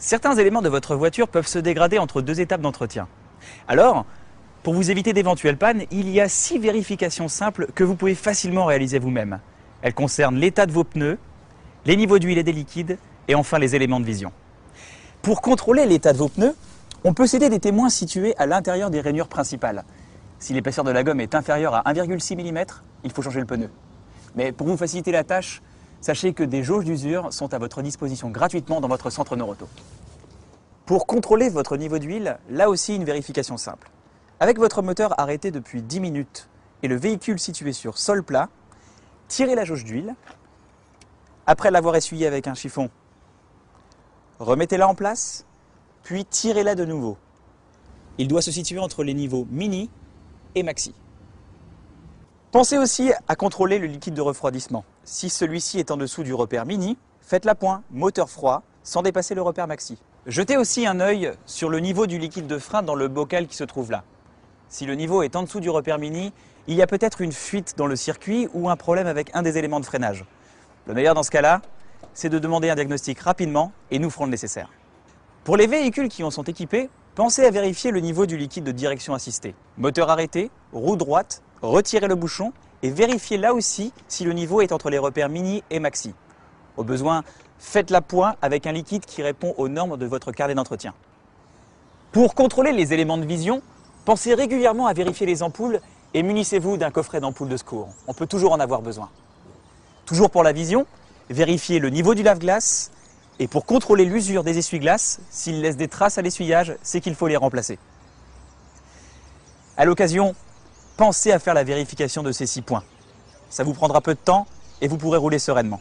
Certains éléments de votre voiture peuvent se dégrader entre deux étapes d'entretien. Alors, pour vous éviter d'éventuelles pannes, il y a 6 vérifications simples que vous pouvez facilement réaliser vous-même. Elles concernent l'état de vos pneus, les niveaux d'huile et des liquides, et enfin les éléments de vision. Pour contrôler l'état de vos pneus, on peut s'aider des témoins situés à l'intérieur des rainures principales. Si l'épaisseur de la gomme est inférieure à 1,6 mm, il faut changer le pneu. Mais pour vous faciliter la tâche, sachez que des jauges d'usure sont à votre disposition gratuitement dans votre centre Noroto. Pour contrôler votre niveau d'huile, là aussi une vérification simple. Avec votre moteur arrêté depuis 10 minutes et le véhicule situé sur sol plat, tirez la jauge d'huile. Après l'avoir essuyée avec un chiffon, remettez-la en place, puis tirez-la de nouveau. Il doit se situer entre les niveaux mini et maxi. Pensez aussi à contrôler le liquide de refroidissement. Si celui-ci est en dessous du repère mini, faites-la point, moteur froid, sans dépasser le repère maxi. Jetez aussi un œil sur le niveau du liquide de frein dans le bocal qui se trouve là. Si le niveau est en dessous du repère mini, il y a peut-être une fuite dans le circuit ou un problème avec un des éléments de freinage. Le meilleur dans ce cas-là, c'est de demander un diagnostic rapidement et nous ferons le nécessaire. Pour les véhicules qui en sont équipés, pensez à vérifier le niveau du liquide de direction assistée. Moteur arrêté, roue droite, retirez le bouchon et vérifiez là aussi si le niveau est entre les repères mini et maxi. Au besoin, faites la point avec un liquide qui répond aux normes de votre carnet d'entretien. Pour contrôler les éléments de vision, pensez régulièrement à vérifier les ampoules et munissez-vous d'un coffret d'ampoules de secours. On peut toujours en avoir besoin. Toujours pour la vision, vérifiez le niveau du lave-glace et pour contrôler l'usure des essuie-glaces, s'ils laissent des traces à l'essuyage, c'est qu'il faut les remplacer. À l'occasion, pensez à faire la vérification de ces 6 points. Ça vous prendra peu de temps et vous pourrez rouler sereinement.